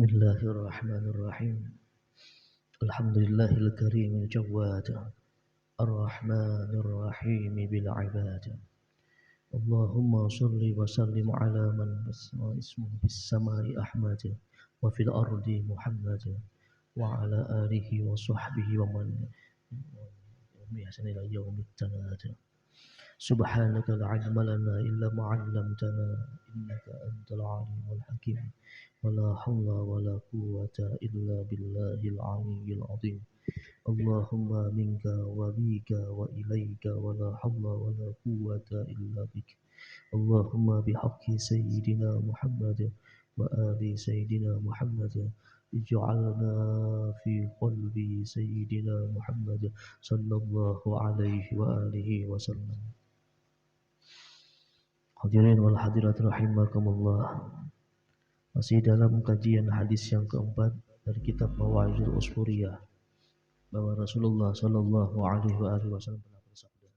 Bismillahirrahmanirrahim. Alhamdulillahil karimil jawad. Ar-Rahmanir Rahim bil ibad. Allahumma shalli wa sallim ala man ismuhu bis samai Ahmad wa fil ardi Muhammad wa ala alihi wa sahbihi wa man yahsan ila yaumit tanad. Subhanaka la ilma lana illa ma 'allamtana innaka antal alimul hakim. Wala haula wala quwwata illa billahil aliyyil azim. Allahumma minka wa bika wa ilaika wala haula wala quwwata illa bik. Allahumma bihaqqi sayyidina Muhammad wa ali sayyidina Muhammad ij'alna fi qalbi sayyidina Muhammad sallallahu alaihi wa alihi wasallam. Hadirin wal hadirat rahimakumullah. Masih dalam kajian hadis yang keempat dari kitab Mawaidul Usfuriyah, bahwa Rasulullah sallallahu alaihi wasallam pernah bersabda,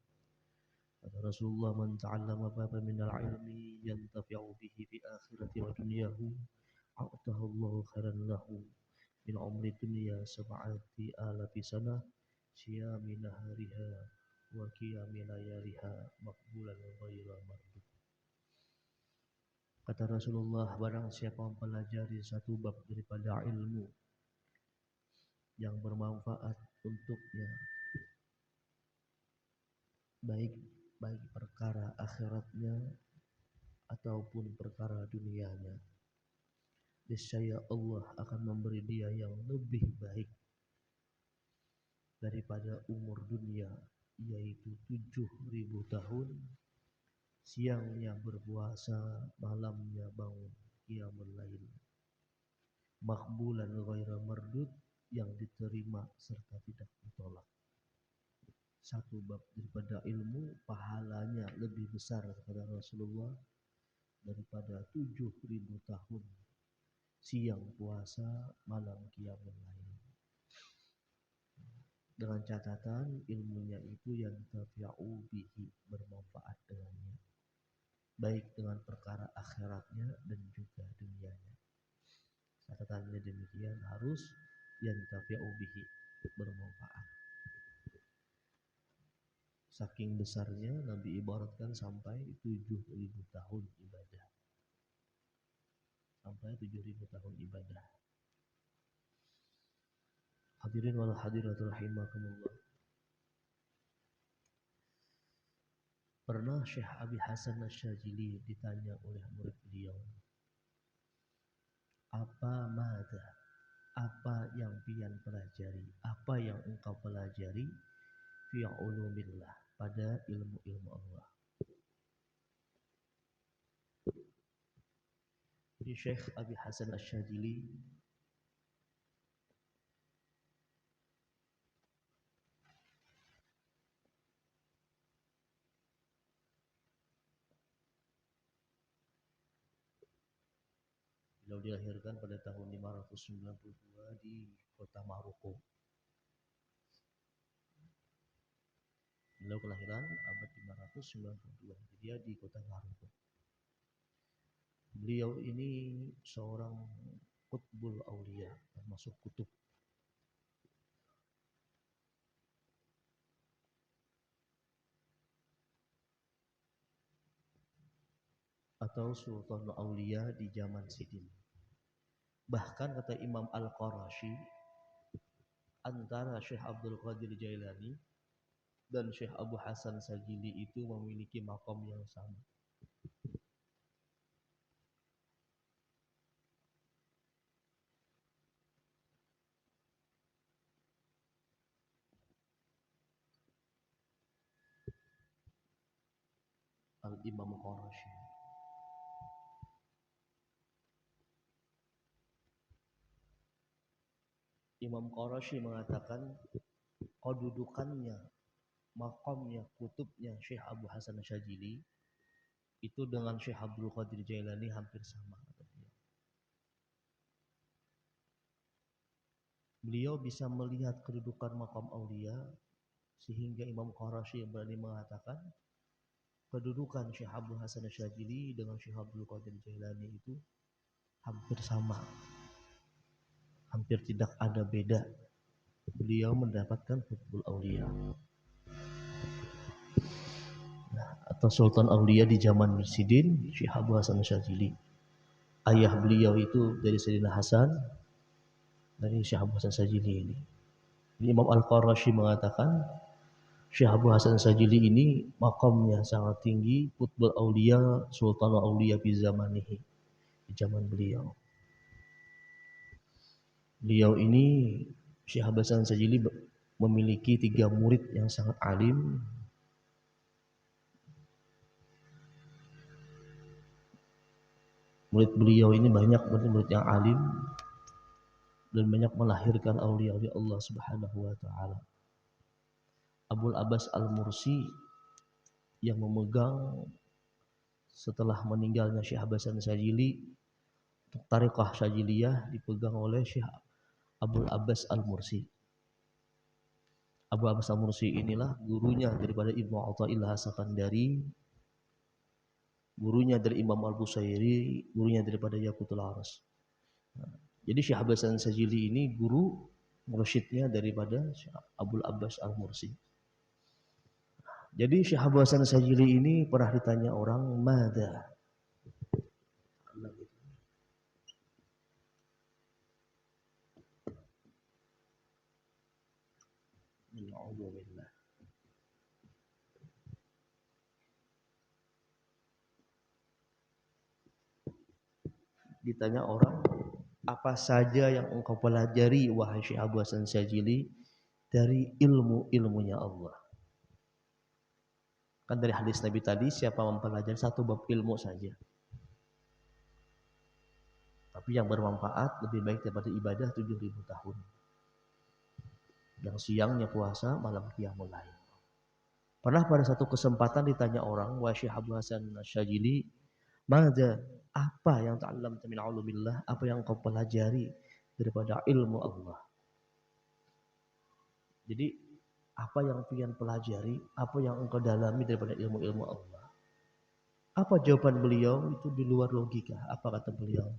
kata Rasulullah, man ta'allama baban minal ilmi yantafi'u bihi fi akhirati wa dunyahu a'tahu Allahu khairan lahu min umri dunya sab'ati alafi sanah siyami nahariha wa qiyami layaliha maqbulan ghayra mardud. Kata Rasulullah, barang siapa mempelajari satu bab daripada ilmu yang bermanfaat untuknya, baik perkara akhiratnya ataupun perkara dunianya, niscaya Allah akan memberi dia yang lebih baik daripada umur dunia, yaitu 7.000 tahun. Siangnya berpuasa, malamnya bangun qiyamul lail, makbulan ghaira mardud, yang diterima serta tidak ditolak. Satu bab daripada ilmu pahalanya lebih besar kepada Rasulullah daripada 7.000 tahun siang puasa, malam qiyamul lail. Dengan catatan ilmunya itu yang tafi'u bihi, bermanfaat dengannya, baik dengan perkara akhiratnya dan juga dunianya. Catatannya demikian, harus yantafi'u bihi, bermanfaat. Saking besarnya Nabi ibaratkan sampai 7.000 tahun ibadah. Sampai 7.000 tahun ibadah. Hadirin wal hadirat rahimakumullah. Pernah Syekh Abi Hasan Asyadzili ditanya oleh murid beliau, apa yang pian pelajari, apa yang engkau pelajari fi ulumillah, pada ilmu-ilmu Allah. Jadi Syekh Abi Hasan Asyadzili beliau dilahirkan pada tahun 592 di kota Maroko. Beliau kelahiran abad 592, dia di kota Maroko. Beliau ini seorang qutbul aulia, termasuk kutub. Atau sultan aulia di zaman Sidin. Bahkan kata Imam Al-Qarashi, antara Syekh Abdul Qadir Jailani dan Syekh Abu Hasan Sajili itu memiliki maqam yang sama. Al-Imam Qarashi. Imam Qarashi mengatakan kedudukannya, maqamnya, kutubnya Syekh Abu Hasan Syadzili itu dengan Syekh Abdul Qadir Jailani hampir sama. Beliau bisa melihat kedudukan maqam aulia sehingga Imam Qarashi berani mengatakan kedudukan Syekh Abu Hasan Syadzili dengan Syekh Abdul Qadir Jailani itu hampir sama. hampir tidak ada beda. Beliau mendapatkan Qutbul Aulia atau Sultan Aulia di zaman Sidin, Syekh Abu Hasan Syadzili. Ayah beliau itu dari Sayyidina Hasan, dari Syekh Abu Hasan Syadzili ini. Imam Al-Qarashi mengatakan Syekh Abu Hasan Syadzili ini makamnya sangat tinggi, Qutbul Aulia, Sultan Aulia di zamanihi, di zaman beliau. Beliau ini Syekh Abu Hasan Syadzili memiliki 3 murid yang sangat alim. Murid beliau ini banyak murid yang alim dan banyak melahirkan aulia-aulia Allah Subhanahu wa taala. Abul Abbas Al-Mursi yang memegang setelah meninggalnya Syekh Abu Hasan Syadzili, Thariqah Syadziliyah dipegang oleh Syekh Abul Abbas Al-Mursi. Abu Abbas Al-Mursi inilah gurunya daripada Ibnu Athaillah As-Sakandari, gurunya dari Imam Al-Busairi, gurunya daripada Yaqutul Aras. Jadi Syekh Abu Hasan Syadzili ini guru mursyidnya daripada Syekh Abul Abbas Al-Mursi. Jadi Syekh Abu Hasan Syadzili ini pernah ditanya orang, "Mada?" Alhamdulillah. Ditanya orang, apa saja yang engkau pelajari wahai Syekh Abu Hasan Syadzili dari ilmu-ilmunya Allah? Kan dari hadis Nabi tadi, siapa mempelajari satu bab ilmu saja, tapi yang bermanfaat lebih baik daripada ibadah 7.000 tahun. Yang siangnya puasa, malam qiyamul lail. Pernah pada satu kesempatan ditanya orang, wahai Syekh Abu Hasan Syadzili, "Mada? Apa yang ta'allamta min ulumillah? Apa yang kau pelajari daripada ilmu Allah?" Jadi apa yang kalian pelajari, apa yang engkau dalami daripada ilmu-ilmu Allah? Apa jawaban beliau? Itu di luar logika. Apa kata beliau?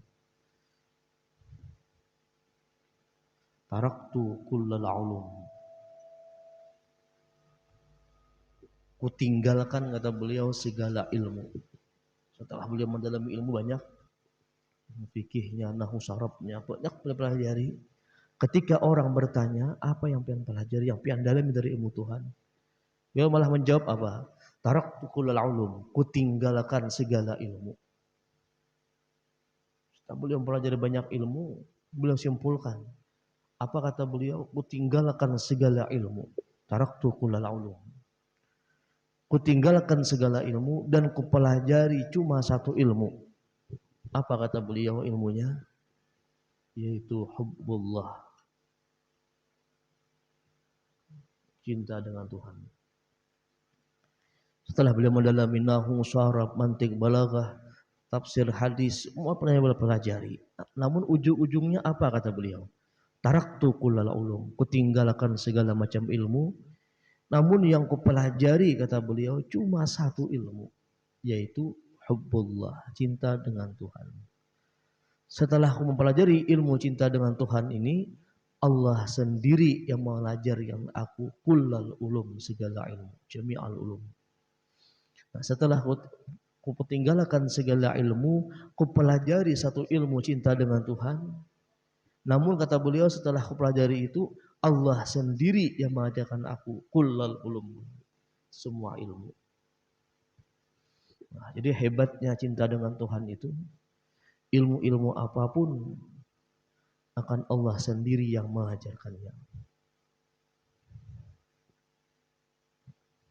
Taraktu kullal ulum. Kutinggalkan, kata beliau, segala ilmu. Setelah beliau mendalami ilmu banyak, fikihnya, nahwu sarafnya, banyak beliau pelajari. Ketika orang bertanya, apa yang pian pelajari, yang pian dalami dari ilmu Tuhan? Beliau malah menjawab apa? Taraktu kullal ulum. Kutinggalkan segala ilmu. Setelah beliau mempelajari banyak ilmu, beliau simpulkan. Apa kata beliau? Kutinggalkan segala ilmu. Taraktu kullal ulum. Kutinggalkan segala ilmu dan kupelajari cuma satu ilmu. Apa kata beliau ilmunya? Yaitu hubbullah. Cinta dengan Tuhan. Setelah beliau mendalami nahwu, syaraf, mantik, balaghah, tafsir, hadis, semua pernah beliau pelajari. Namun ujung-ujungnya apa kata beliau? Taraktu kullal ulum. Kutinggalkan segala macam ilmu. Namun yang kupelajari, kata beliau, cuma satu ilmu, yaitu hubbullah, cinta dengan Tuhan. Setelah aku mempelajari ilmu cinta dengan Tuhan ini, Allah sendiri yang mengajari yang aku kullal ulum, segala ilmu, jami'al ulum. Nah, setelah aku tinggalkan segala ilmu, aku pelajari satu ilmu cinta dengan Tuhan. Namun kata beliau, setelah aku pelajari itu, Allah sendiri yang mengajarkan aku kullal ulum, semua ilmu. Nah, jadi hebatnya cinta dengan Tuhan itu, ilmu-ilmu apapun akan Allah sendiri yang mengajarkannya.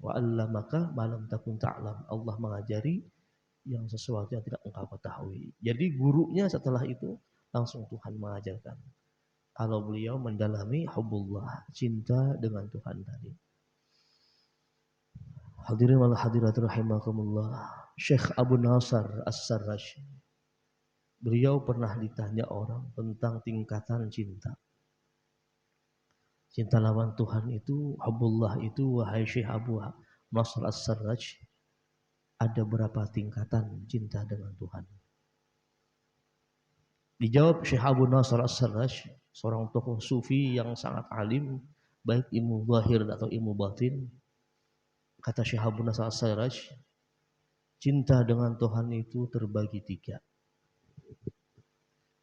Wa 'allamaka ma lam takun ta'lam. Allah mengajari yang sesuatu yang tidak engkau ketahui. Jadi gurunya setelah itu langsung Tuhan mengajarkan. Kalau beliau mendalami hubbullah, cinta dengan Tuhan tadi. Hadirin wal hadirat rahimakumullah. Syekh Abu Nasr As-Sarraj, beliau pernah ditanya orang tentang tingkatan cinta. Cinta lawan Tuhan itu, hubbullah itu, wahai Syekh Abu Nasr As-Sarraj, ada berapa tingkatan cinta dengan Tuhan? Dijawab Syekh Abu Nasr As-Sarraj, seorang tokoh sufi yang sangat alim, baik ilmu zahir atau ilmu batin. Kata Syekh Abu Nasr As-Sarraj, cinta dengan Tuhan itu terbagi tiga.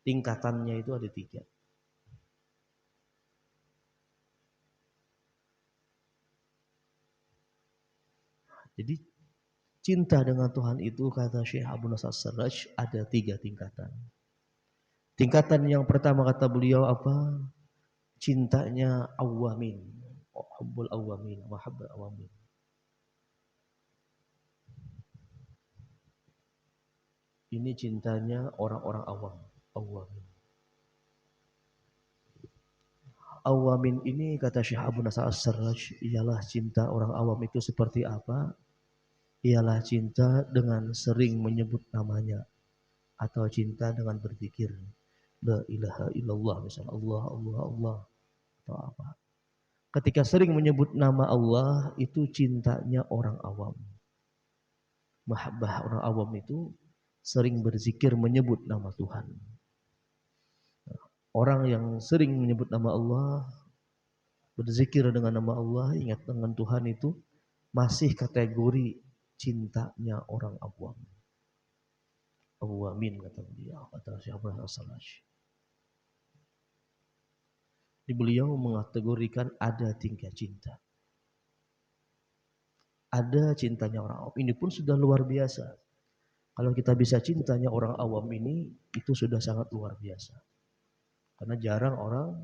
Tingkatannya itu ada tiga. Jadi cinta dengan Tuhan itu kata Syekh Abu Nasr As-Sarraj ada tiga tingkatan. Tingkatan yang pertama kata beliau apa? Cintanya awamin. Hubbul awamin, mahabbah awamin. Ini cintanya orang-orang awam. Awamin. Awamin ini kata Syekh Abu Nasr As-Sarraj ialah cinta orang awam itu seperti apa? Ialah cinta dengan sering menyebut namanya atau cinta dengan berzikir. La ilaha illallah misalnya Allah Allah Allah atau apa. Ketika sering menyebut nama Allah itu cintanya orang awam. Mahabbah orang awam itu sering berzikir menyebut nama Tuhan. Orang yang sering menyebut nama Allah, berzikir dengan nama Allah, ingat dengan Tuhan itu masih kategori cintanya orang awam. Awamin kata beliau, kata Syekh Abdul Salaj. Di beliau mengategorikan ada tingkat cinta. Ada cintanya orang awam. Ini pun sudah luar biasa. Kalau kita bisa cintanya orang awam ini, itu sudah sangat luar biasa. Karena jarang orang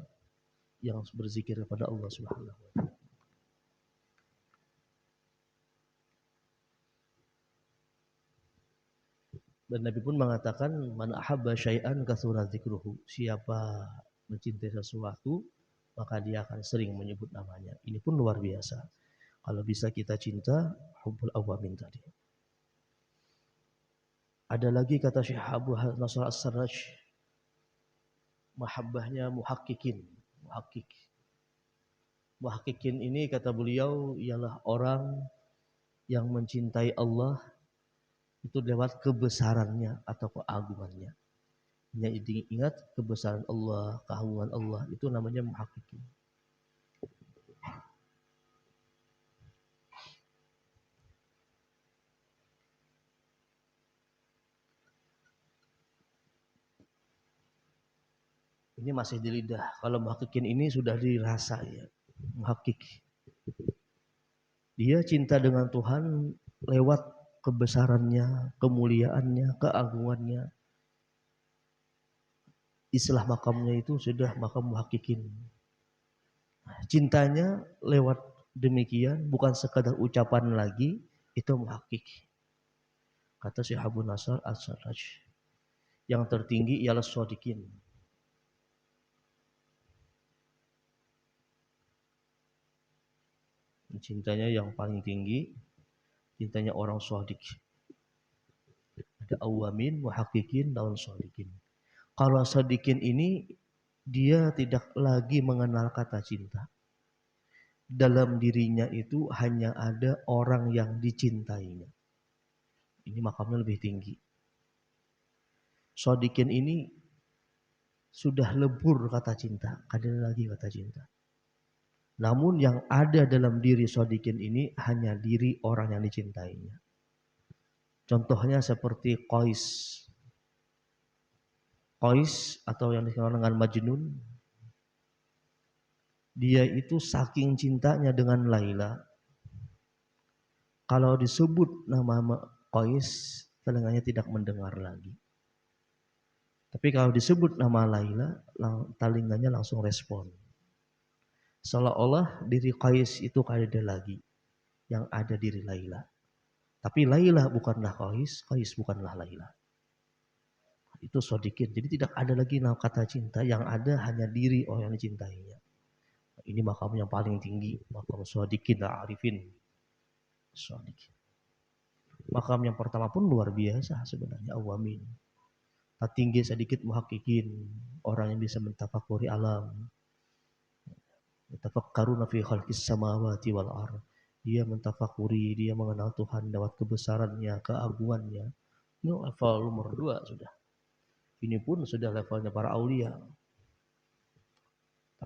yang berzikir kepada Allah Subhanahu wa taala. Dan Nabi pun mengatakan man ahabba syai'an katsura dzikruhu. Siapa mencintai sesuatu, maka dia akan sering menyebut namanya. Ini pun luar biasa. Kalau bisa kita cinta hubbul awamin tadi. Ada lagi kata Syekh Abu Nasr As-Sarraj, mahabbahnya muhaqqiqin. Muhaqqiq. Muhaqqiqin ini kata beliau ialah orang yang mencintai Allah itu lewat kebesarannya atau keagungannya. Yang ingat kebesaran Allah, keagungan Allah itu namanya muhaqqiqin. Ini masih di lidah. Kalau muhaqqiqin ini sudah dirasa ya. Muhaqqiq. Dia cinta dengan Tuhan lewat kebesarannya, kemuliaannya, keagungannya. Istilah makamnya itu sudah makam muhaqqiqin. Cintanya lewat demikian bukan sekadar ucapan lagi, itu muhaqqiq. Kata Syekh Abu Nasr As-Sarraj. Yang tertinggi ialah shodiqin. Cintanya yang paling tinggi, cintanya orang shodiq. Ada awamin, muhaqqiqin, daun shodiqin. Kalau shodiqin ini dia tidak lagi mengenal kata cinta. Dalam dirinya itu hanya ada orang yang dicintainya. Ini makamnya lebih tinggi. Shodiqin ini sudah lebur kata cinta, ada lagi kata cinta. Namun yang ada dalam diri shodiqin ini hanya diri orang yang dicintainya. Contohnya seperti Qais. Qais atau yang dikenal dengan Majnun. Dia itu saking cintanya dengan Laila. Kalau disebut nama Qais, telinganya tidak mendengar lagi. Tapi kalau disebut nama Laila, telinganya langsung respon. Seolah-olah diri Qais itu ada lagi yang ada diri Laila. Tapi Laila bukanlah Qais, Qais bukanlah Laila. Itu shodiqin. Jadi tidak ada lagi kata cinta, yang ada hanya diri orang yang dicintainya. Ini makam yang paling tinggi, makam shodiqin arifin. Shodiqin. Makam yang pertama pun luar biasa sebenarnya, awamin. Tinggi sedikit muhaqqiqin, orang yang bisa mentafakuri alam. Tafakkaruna fi khalqis samawati wal ardh. Dia mentafakuri, dia mengenal Tuhan lewat kebesarannya, keagungannya. Ini level nomor 2 sudah. Ini pun sudah levelnya para aulia.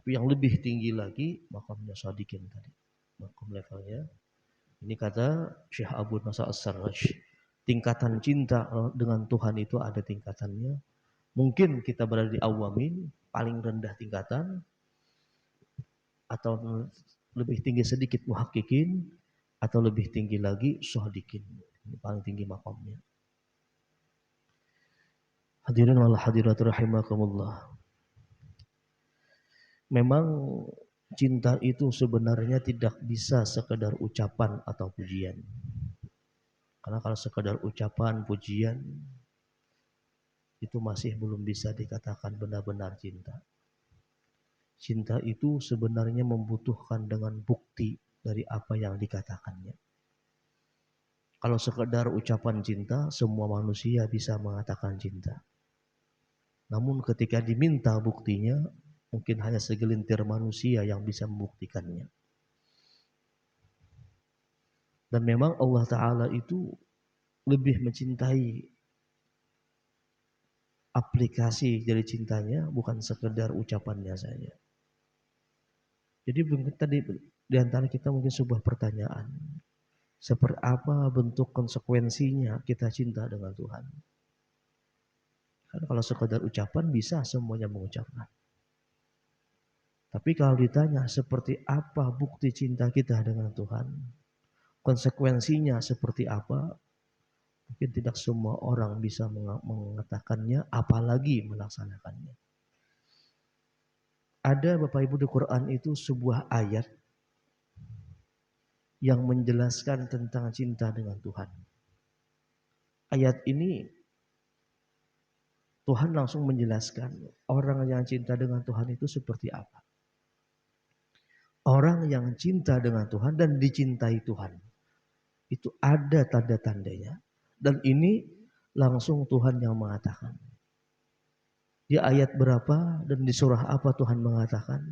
Tapi yang lebih tinggi lagi makamnya shadiqin tadi. Makam levelnya. Ini kata Syekh Abu Nasr As-Sarraj. Tingkatan cinta dengan Tuhan itu ada tingkatannya. Mungkin kita berada di awamin, paling rendah tingkatan, atau lebih tinggi sedikit muhakkikin, atau lebih tinggi lagi shadiqin. Ini paling tinggi makamnya. Hadirin wal hadirat rahimakumullah. Memang cinta itu sebenarnya tidak bisa sekedar ucapan atau pujian. Karena kalau sekedar ucapan, pujian, itu masih belum bisa dikatakan benar-benar cinta. Cinta itu sebenarnya membutuhkan dengan bukti dari apa yang dikatakannya. Kalau sekedar ucapan cinta, semua manusia bisa mengatakan cinta. Namun ketika diminta buktinya, mungkin hanya segelintir manusia yang bisa membuktikannya. Dan memang Allah Ta'ala itu lebih mencintai aplikasi dari cintanya, bukan sekedar ucapannya saja. Jadi mungkin tadi di antara kita mungkin sebuah pertanyaan, seperti apa bentuk konsekuensinya kita cinta dengan Tuhan? Kan kalau sekedar ucapan bisa semuanya mengucapkan. Tapi kalau ditanya seperti apa bukti cinta kita dengan Tuhan, konsekuensinya seperti apa, mungkin tidak semua orang bisa mengatakannya, apalagi melaksanakannya. Ada Bapak Ibu di Quran itu sebuah ayat yang menjelaskan tentang cinta dengan Tuhan. Ayat ini Tuhan langsung menjelaskan orang yang cinta dengan Tuhan itu seperti apa. Orang yang cinta dengan Tuhan dan dicintai Tuhan, itu ada tanda-tandanya. Dan ini langsung Tuhan yang mengatakan. Di ayat berapa dan di surah apa Tuhan mengatakan?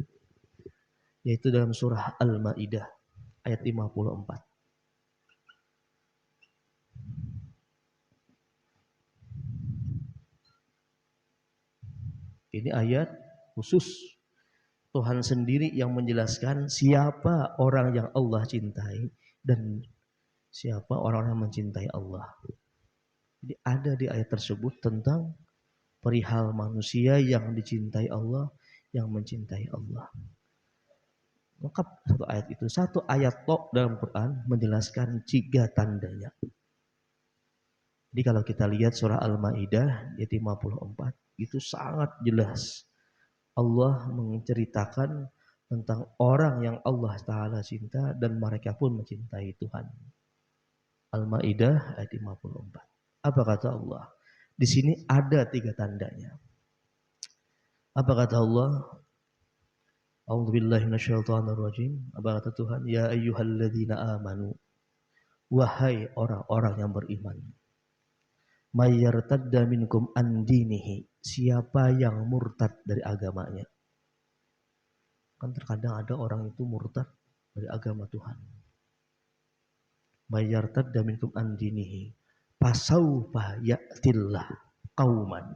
Yaitu dalam surah Al-Maidah ayat 54. Ini ayat khusus Tuhan sendiri yang menjelaskan siapa orang yang Allah cintai dan siapa orang yang mencintai Allah. Jadi ada di ayat tersebut tentang perihal manusia yang dicintai Allah, yang mencintai Allah. Lengkap satu ayat itu. Satu ayat tok dalam Quran menjelaskan 3 tandanya. Jadi kalau kita lihat surah Al-Maidah ayat 54, itu sangat jelas. Allah menceritakan tentang orang yang Allah Ta'ala cinta dan mereka pun mencintai Tuhan. Al-Maidah ayat 54. Apa kata Allah? Di sini ada 3 tandanya. Apa kata Allah? A'udzubillahi minasyaitonirrajim. Apa kata Tuhan? Ya ayyuhalladzina amanu. Wahai orang-orang yang beriman. May yartadda minkum an dinihi. Siapa yang murtad dari agamanya? Kan terkadang ada orang itu murtad dari agama Tuhan. May yartadda minkum an dinihi. Fasawfa ya'tillah qauman.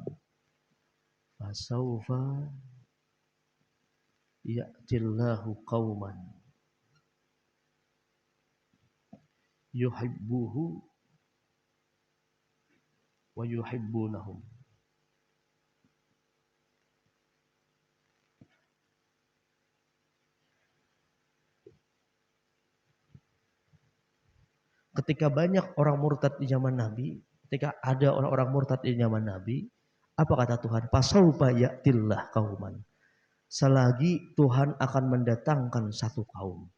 Fasawfa ya'tillahu qauman yuhibbuhu wa yuhibbunahum. Ketika banyak orang murtad di zaman Nabi, ketika ada orang-orang murtad di zaman Nabi, apa kata Tuhan? Fasaufa ya'tillah qauman. Selagi Tuhan akan mendatangkan satu kaum.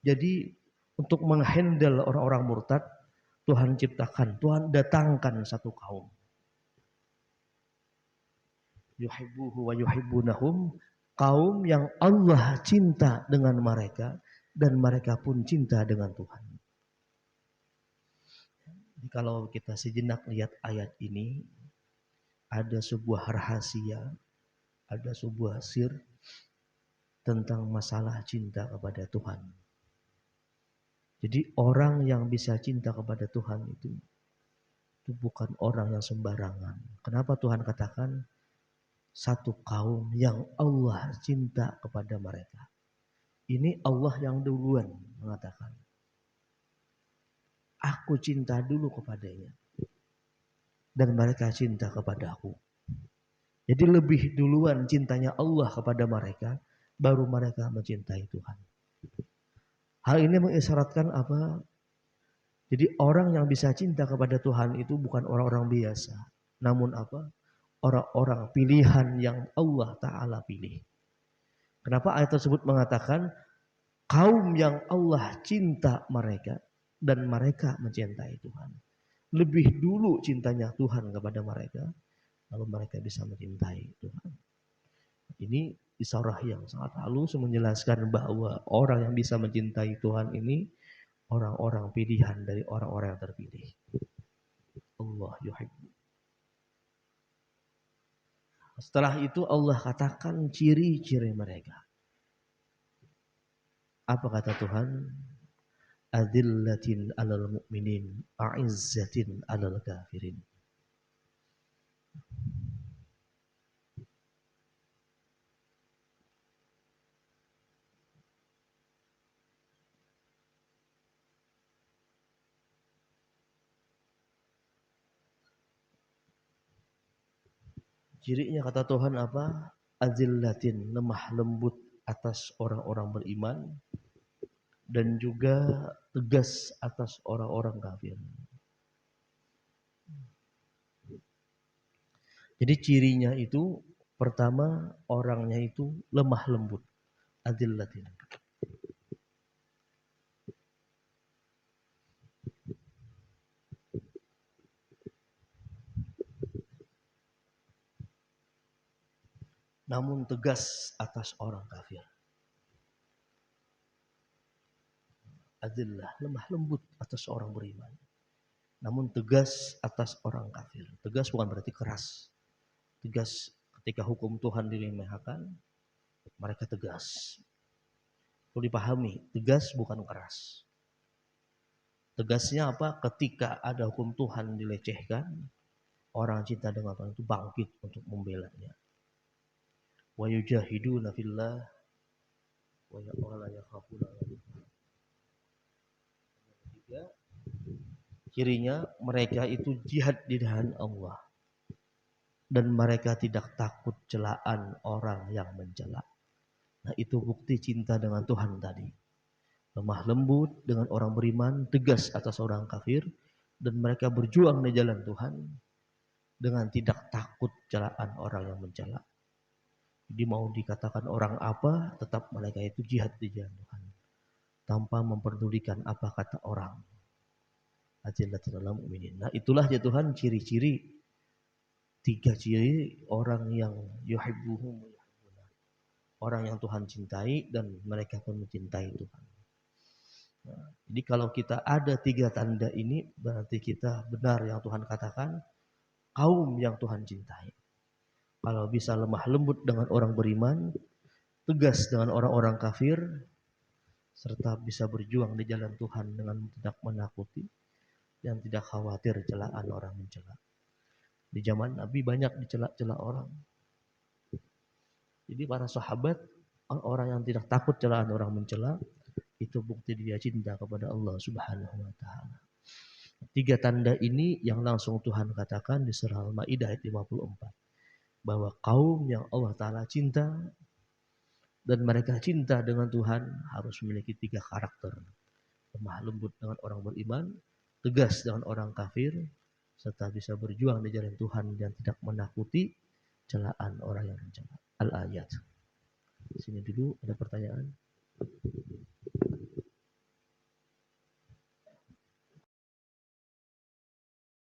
Jadi untuk menghandle orang-orang murtad, Tuhan ciptakan, Tuhan datangkan satu kaum. Yuhibbuhu wa yuhibbunahum, kaum yang Allah cinta dengan mereka dan mereka pun cinta dengan Tuhan. Jadi kalau kita sejenak lihat ayat ini, ada sebuah rahasia, ada sebuah sir tentang masalah cinta kepada Tuhan. Jadi orang yang bisa cinta kepada Tuhan itu bukan orang yang sembarangan. Kenapa Tuhan katakan satu kaum yang Allah cinta kepada mereka. Ini Allah yang duluan mengatakan, aku cinta dulu kepadanya dan mereka cinta kepadaku. Jadi lebih duluan cintanya Allah kepada mereka, baru mereka mencintai Tuhan. Hal ini mengisyaratkan apa? Jadi orang yang bisa cinta kepada Tuhan itu bukan orang-orang biasa, namun apa? Orang-orang pilihan yang Allah Ta'ala pilih. Kenapa ayat tersebut mengatakan kaum yang Allah cinta mereka dan mereka mencintai Tuhan. Lebih dulu cintanya Tuhan kepada mereka, lalu mereka bisa mencintai Tuhan. Ini isyarah yang sangat halus menjelaskan bahwa orang yang bisa mencintai Tuhan ini orang-orang pilihan dari orang-orang yang terpilih. Allah yuhibbu. Setelah itu Allah katakan ciri-ciri mereka. Apa kata Tuhan? Adillatin alal mu'minin, a'izzatin alal kafirin. Cirinya kata Tuhan apa? Azillatin, lemah lembut atas orang-orang beriman dan juga tegas atas orang-orang kafir. Jadi cirinya itu pertama orangnya itu lemah lembut. Azillatin. Namun tegas atas orang kafir. Adillah, lemah lembut atas orang beriman. Namun tegas atas orang kafir. Tegas bukan berarti keras. Tegas ketika hukum Tuhan dilemahkan, mereka tegas. Perlu dipahami, tegas bukan keras. Tegasnya apa? Ketika ada hukum Tuhan dilecehkan, orang cinta dengan Tuhan itu bangkit untuk membelanya. Wa yujahiduna fillah wa la yakhafuna. Ketiga, cirinya mereka itu jihad di jalan Allah dan mereka tidak takut celaan orang yang mencela. Nah, itu bukti cinta dengan Tuhan tadi. Lemah lembut dengan orang beriman, tegas atas orang kafir, dan mereka berjuang di jalan Tuhan dengan tidak takut celaan orang yang mencela. Jadi mau dikatakan orang apa, tetap mereka itu jihad di jalan Tuhan tanpa memperdulikan apa kata orang. Nah, itulah ya Tuhan ciri-ciri, tiga ciri orang yang yuhibbuhum, orang yang Tuhan cintai dan mereka pun mencintai Tuhan. Nah, jadi kalau kita ada tiga tanda ini, berarti kita benar yang Tuhan katakan, kaum yang Tuhan cintai. Kalau bisa lemah lembut dengan orang beriman, tegas dengan orang-orang kafir, serta bisa berjuang di jalan Tuhan dengan tidak menakuti dan tidak khawatir celaan orang mencela. Di zaman Nabi banyak dicela-cela orang. Jadi para sahabat, orang yang tidak takut celaan orang mencela, itu bukti dia cinta kepada Allah Subhanahu wa taala. Tiga tanda ini yang langsung Tuhan katakan di surah Al-Maidah ayat 54. Bahwa kaum yang Allah taala cinta dan mereka cinta dengan Tuhan harus memiliki tiga karakter. Lemah lembut dengan orang beriman, tegas dengan orang kafir, serta bisa berjuang di jalan Tuhan dan tidak menakuti celaan orang yang mencela. Al-ayat. Sini dulu ada pertanyaan.